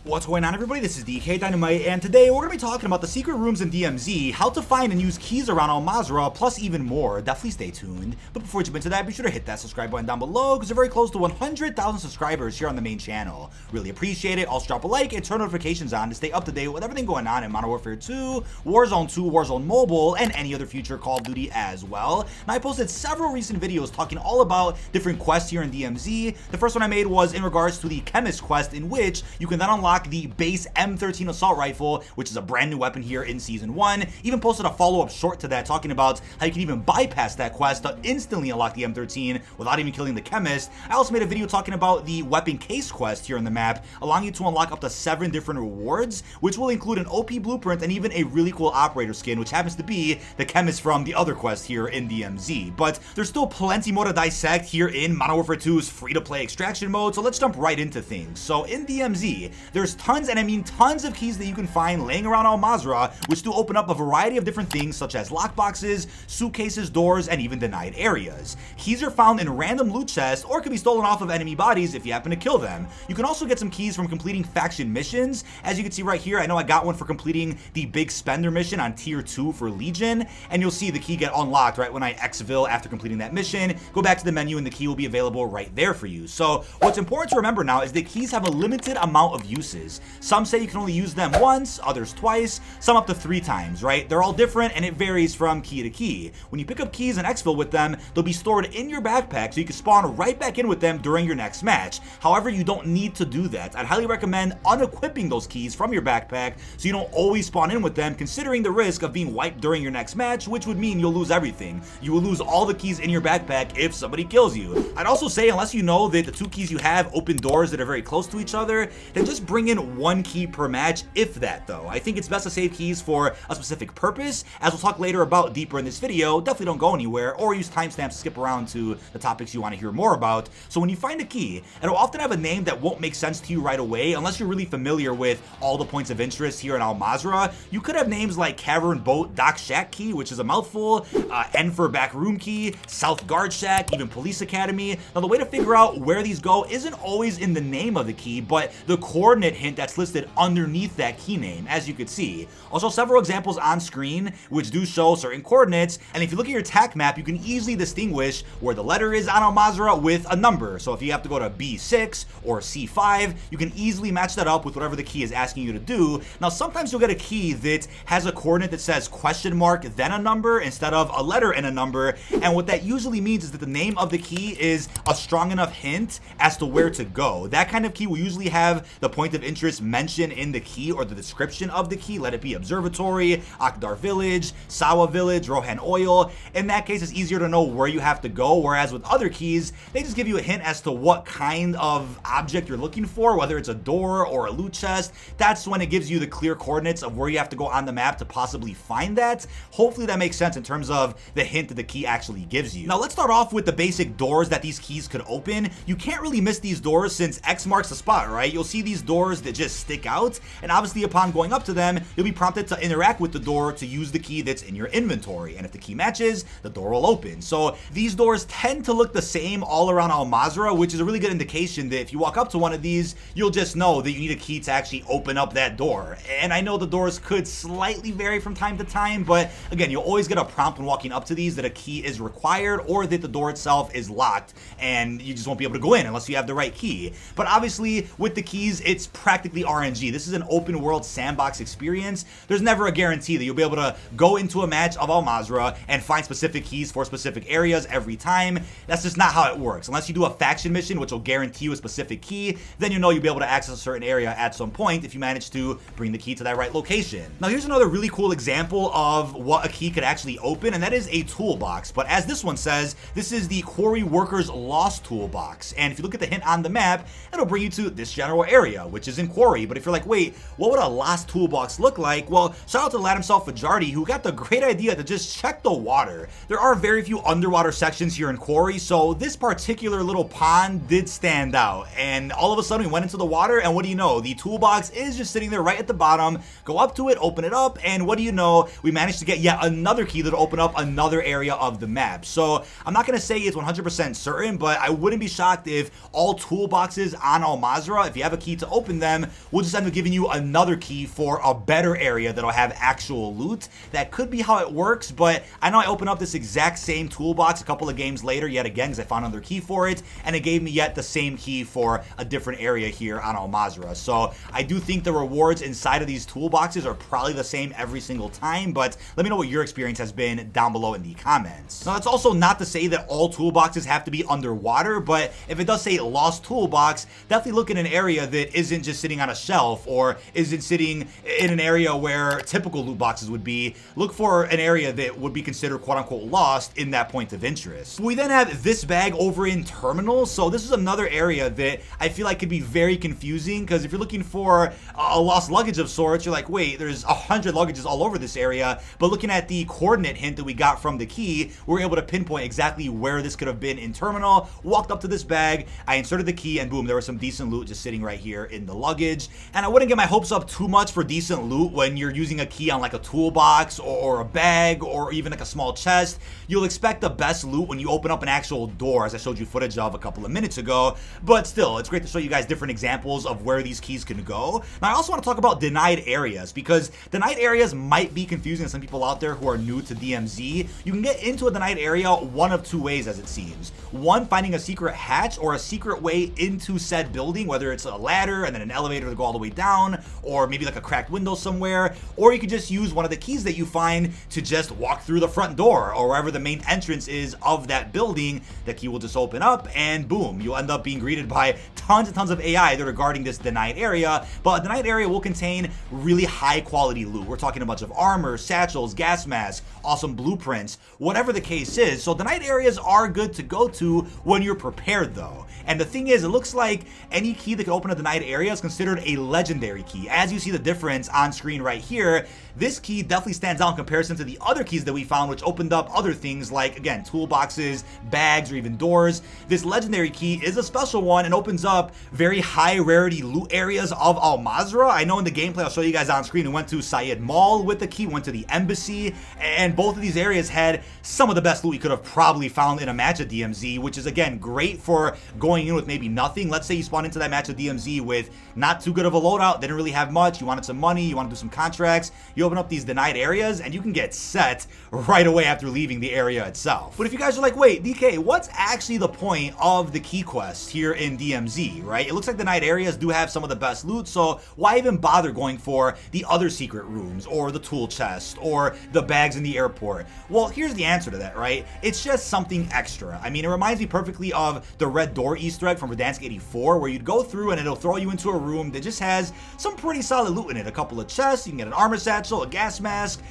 What's going on, everybody? This is dkdynamite, and today we're going to be talking about the secret rooms in DMZ, how to find and use keys around Al Mazrah, plus even more. Definitely stay tuned. But before we jump into that, be sure to hit that subscribe button down below, because we're very close to 100,000 subscribers here on the main channel. Really appreciate it. Also drop a like and turn notifications on to stay up to date with everything going on in Modern Warfare 2, WarZone 2, WarZone Mobile, and any other future Call of Duty as well. And I posted several recent videos talking all about different quests here in DMZ. The first one I made was in regards to the Chemist quest, in which you can then unlock the base M13 assault rifle, which is a brand new weapon here in season 1. Even posted a follow-up short to that talking about how you can even bypass that quest to instantly unlock the M13 without even killing the Chemist. I also made a video talking about the weapon case quest here on the map, allowing you to unlock up to 7 different rewards, which will include an OP blueprint and even a really cool operator skin, which happens to be the Chemist from the other quest here in DMZ. But there's still plenty more to dissect here in Modern Warfare 2's free-to-play extraction mode, so let's jump right into things. So in DMZ, there's tons, and I mean tons, of keys that you can find laying around Al Mazrah, which do open up a variety of different things such as lockboxes, suitcases, doors, and even denied areas. Keys are found in random loot chests or can be stolen off of enemy bodies if you happen to kill them. You can also get some keys from completing faction missions. As you can see right here, I know I got one for completing the Big Spender mission on tier 2 for Legion, and you'll see the key get unlocked right when I exfil after completing that mission. Go back to the menu and the key will be available right there for you. So what's important to remember now is that keys have a limited amount of uses. Some say you can only use them once, others twice, some up to 3 times, right? They're all different and it varies from key to key. When you pick up keys and exfil with them, they'll be stored in your backpack so you can spawn right back in with them during your next match. However, you don't need to do that. I'd highly recommend unequipping those keys from your backpack so you don't always spawn in with them, considering the risk of being wiped during your next match, which would mean you'll lose everything. You will lose all the keys in your backpack if somebody kills you. I'd also say, unless you know that the 2 keys you have open doors that are very close to each other, then just bring in 1 key per match, if that though. I think it's best to save keys for a specific purpose, as we'll talk later about deeper in this video. Definitely don't go anywhere or use timestamps to skip around to the topics you want to hear more about. So when you find a key, it'll often have a name that won't make sense to you right away unless you're really familiar with all the points of interest here in Al Mazrah. You could have names like Cavern Boat Dock Shack Key, which is a mouthful, N for Back Room Key, South Guard Shack, even Police Academy. Now the way to figure out where these go isn't always in the name of the key, but the coordinate hint that's listed underneath that key name, as you could see. Also, several examples on screen which do show certain coordinates, and if you look at your TAC map, you can easily distinguish where the letter is on Al Mazrah with a number. So if you have to go to B6 or C5, you can easily match that up with whatever the key is asking you to do. Now sometimes you'll get a key that has a coordinate that says question mark then a number instead of a letter and a number, and what that usually means is that the name of the key is a strong enough hint as to where to go. That kind of key will usually have the point of interest mentioned in the key or the description of the key. Let it be Observatory, Akdar Village, Sawa Village, Rohan Oil. In that case, it's easier to know where you have to go, whereas with other keys, they just give you a hint as to what kind of object you're looking for, whether it's a door or a loot chest. That's when it gives you the clear coordinates of where you have to go on the map to possibly find that. Hopefully that makes sense in terms of the hint that the key actually gives you. Now let's start off with the basic doors that these keys could open. You can't really miss these doors since X marks the spot, right? You'll see these doors that just stick out, and obviously upon going up to them, you'll be prompted to interact with the door to use the key that's in your inventory, and if the key matches, the door will open. So these doors tend to look the same all around Al Mazrah, which is a really good indication that if you walk up to one of these, you'll just know that you need a key to actually open up that door. And I know the doors could slightly vary from time to time, but again, you'll always get a prompt when walking up to these that a key is required or that the door itself is locked and you just won't be able to go in unless you have the right key. But obviously with the keys, it's practically RNG. This is an open world sandbox experience. There's never a guarantee that you'll be able to go into a match of Al Mazrah and find specific keys for specific areas every time. That's just not how it works. Unless you do a faction mission, which will guarantee you a specific key, then you know you'll be able to access a certain area at some point if you manage to bring the key to that right location. Now here's another really cool example of what a key could actually open, and that is a toolbox. But as this one says, this is the Quarry Workers Lost Toolbox. And if you look at the hint on the map, it'll bring you to this general area, which is in Quarry. But if you're like, wait, what would a lost toolbox look like? Well, shout out to the lad himself, Rarity, who got the great idea to just check the water. There are very few underwater sections here in Quarry, so this particular little pond did stand out. And all of a sudden we went into the water, and what do you know? The toolbox is just sitting there right at the bottom. Go up to it, open it up, and what do you know? We managed to get yet another key that'll open up another area of the map. So I'm not going to say it's 100% certain, but I wouldn't be shocked if all toolboxes on Al Mazrah, if you have a key to open open them will just end up giving you another key for a better area that'll have actual loot. That could be how it works, but I know I opened up this exact same toolbox a couple of games later yet again because I found another key for it, and it gave me yet the same key for a different area here on Al Mazrah. So I do think the rewards inside of these toolboxes are probably the same every single time, but let me know what your experience has been down below in the comments. Now, that's also not to say that all toolboxes have to be underwater, but if it does say lost toolbox, definitely look at an area that isn't just sitting on a shelf or isn't sitting in an area where typical loot boxes would be. Look for an area that would be considered quote-unquote lost in that point of interest. We then have this bag over in terminal. So this is another area that I feel like could be very confusing, because if you're looking for a lost luggage of sorts, you're like, wait, there's 100 luggages all over this area. But looking at the coordinate hint that we got from the key, we're able to pinpoint exactly where this could have been in terminal. Walked up to this bag, I inserted the key, and boom, there was some decent loot just sitting right here in the luggage. And I wouldn't get my hopes up too much for decent loot when you're using a key on like a toolbox or a bag or even like a small chest. You'll expect the best loot when you open up an actual door, as I showed you footage of a couple of minutes ago. But still, it's great to show you guys different examples of where these keys can go. Now, I also want to talk about denied areas, because denied areas might be confusing to some people out there who are new to DMZ. You can get into a denied area one of two ways, as it seems. One, finding a secret hatch or a secret way into said building, whether it's a ladder and then an elevator to go all the way down, or maybe like a cracked window somewhere, or you could just use one of the keys that you find to just walk through the front door or wherever the main entrance is of that building. The key will just open up and boom, you'll end up being greeted by tons and tons of AI that are guarding this denied area. But a denied area will contain really high quality loot. We're talking a bunch of armor, satchels, gas masks, awesome blueprints, whatever the case is. So denied areas are good to go to when you're prepared though. And the thing is, it looks like any key that can open a denied area is considered a legendary key. As you see the difference on screen right here, this key definitely stands out in comparison to the other keys that we found, which opened up other things like, again, toolboxes, bags, or even doors. This legendary key is a special one and opens up very high rarity loot areas of Al Mazrah. I know in the gameplay, I'll show you guys on screen, we went to Syed Mall with the key, went to the embassy, and both of these areas had some of the best loot you could have probably found in a match at DMZ, which is, again, great for going in with maybe nothing. Let's say you spawn into that match at DMZ with not too good of a loadout, didn't really have much, you wanted some money, you want to do some contracts, you open up these denied areas and you can get set right away after leaving the area itself. But if you guys are like, wait, DK, what's actually the point of the key quest here in DMZ, right? It looks like denied areas do have some of the best loot, so why even bother going for the other secret rooms or the tool chest or the bags in the airport? Well, here's the answer to that, right? It's just something extra. I mean, it reminds me perfectly of the red door Easter egg from Verdansk 84, where you'd go through and it'll throw you into a room that just has some pretty solid loot in it. A couple of chests, you can get an armor satchel, a gas mask,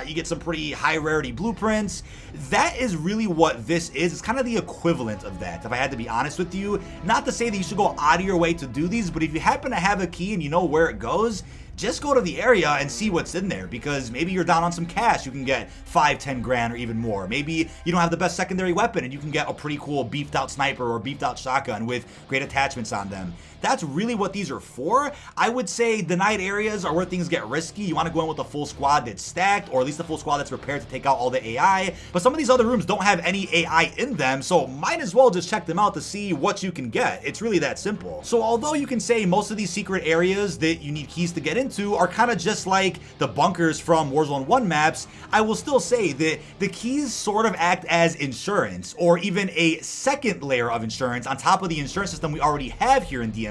you get some pretty high rarity blueprints. That is really what this is. It's kind of the equivalent of that, if I had to be honest with you. Not to say that you should go out of your way to do these, but if you happen to have a key and you know where it goes, just go to the area and see what's in there, because maybe you're down on some cash, you can get 5-10 grand or even more. Maybe you don't have the best secondary weapon and you can get a pretty cool beefed out sniper or beefed out shotgun with great attachments on them. That's really what these are for. I would say denied areas are where things get risky. You want to go in with a full squad that's stacked, or at least a full squad that's prepared to take out all the AI. But some of these other rooms don't have any AI in them, so might as well just check them out to see what you can get. It's really that simple. So although you can say most of these secret areas that you need keys to get into are kind of just like the bunkers from WarZone 1 maps, I will still say that the keys sort of act as insurance, or even a second layer of insurance on top of the insurance system we already have here in DMZ.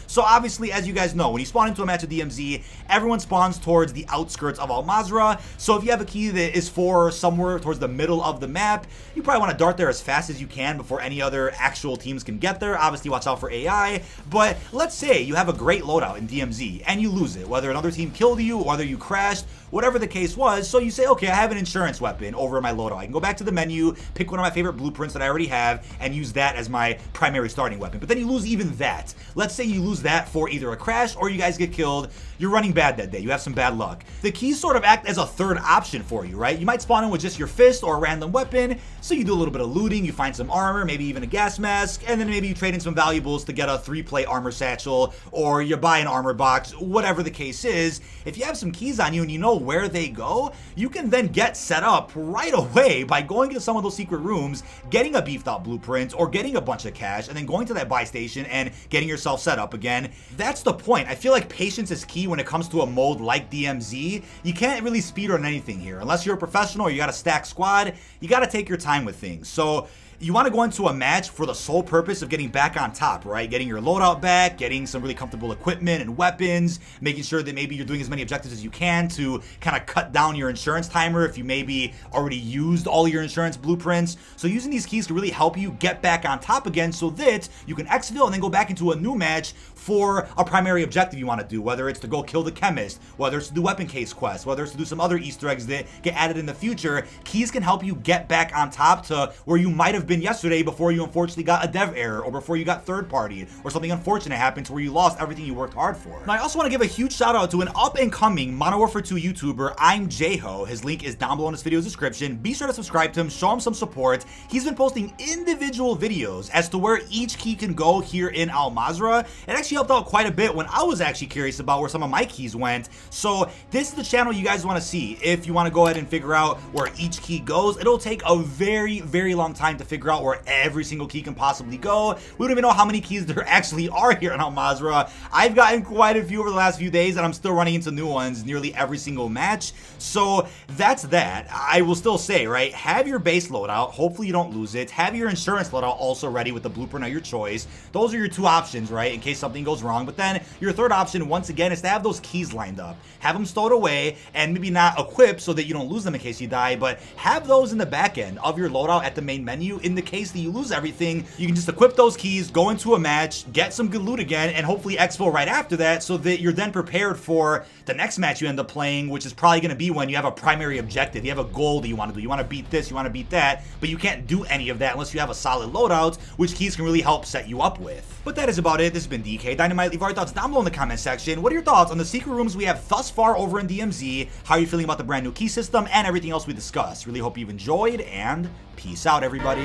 So obviously, as you guys know, when you spawn into a match of DMZ, everyone spawns towards the outskirts of Al Mazrah. So if you have a key that is for somewhere towards the middle of the map, you probably want to dart there as fast as you can before any other actual teams can get there. Obviously, watch out for AI. But let's say you have a great loadout in DMZ and you lose it, whether another team killed you, whether you crashed, whatever the case was. So you say, okay, I have an insurance weapon over in my loadout. I can go back to the menu, pick one of my favorite blueprints that I already have, and use that as my primary starting weapon. But then you lose even that. Let's say you lose that for either a crash or you guys get killed. You're running bad that day. You have some bad luck. The keys sort of act as a third option for you, right? You might spawn in with just your fist or a random weapon, so you do a little bit of looting, you find some armor, maybe even a gas mask, and then maybe you trade in some valuables to get a 3-play armor satchel, or you buy an armor box, whatever the case is, if you have some keys on you and you know where they go, you can then get set up right away by going into some of those secret rooms, getting a beefed up blueprint or getting a bunch of cash, and then going to that buy station and getting yourself set up again. That's the point. I feel like patience is key when it comes to a mode like DMZ. You can't really speedrun anything here. Unless you're a professional or you got a stacked squad, you got to take your time with things. So you want to go into a match for the sole purpose of getting back on top, right? Getting your loadout back, getting some really comfortable equipment and weapons, making sure that maybe you're doing as many objectives as you can to kind of cut down your insurance timer if you maybe already used all your insurance blueprints. So using these keys can really help you get back on top again so that you can exfil and then go back into a new match for a primary objective you want to do, whether it's to go kill the chemist, whether it's to do weapon case quests, whether it's to do some other Easter eggs that get added in the future. Keys can help you get back on top to where you might have been yesterday before you unfortunately got a dev error or before you got third party or something unfortunate happened to where you lost everything you worked hard for. Now I also want to give a huge shout out to an up and coming Modern Warfare 2 YouTuber, I'm Jho. His link is down below in this video's description. Be sure to subscribe to him, show him some support. He's been posting individual videos as to where each key can go here in Al Mazrah. It actually helped out quite a bit when I was actually curious about where some of my keys went. So this is the channel you guys want to see. If you want to go ahead and figure out where each key goes, it'll take a very, very long time to figure out where every single key can possibly go. We don't even know how many keys there actually are here in Al Mazrah. I've gotten quite a few over the last few days and I'm still running into new ones nearly every single match. So that's that. I will still say, right, have your base loadout. Hopefully you don't lose it. Have your insurance loadout also ready with the blueprint of your choice. Those are your two options, right, in case something goes wrong. But then your third option, once again, is to have those keys lined up. Have them stowed away and maybe not equipped so that you don't lose them in case you die, but have those in the back end of your loadout at the main menu. In the case that you lose everything, you can just equip those keys, go into a match, get some good loot again, and hopefully exfil right after that so that you're then prepared for the next match you end up playing, which is probably going to be when you have a primary objective. You have a goal that you want to do. You want to beat this, you want to beat that, but you can't do any of that unless you have a solid loadout, which keys can really help set you up with. But that is about it. This has been dkdynamite. Leave our thoughts down below in the comment section. What are your thoughts on the secret rooms we have thus far over in DMZ? How are you feeling about the brand new key system and everything else we discussed? Really hope you've enjoyed, and peace out, everybody.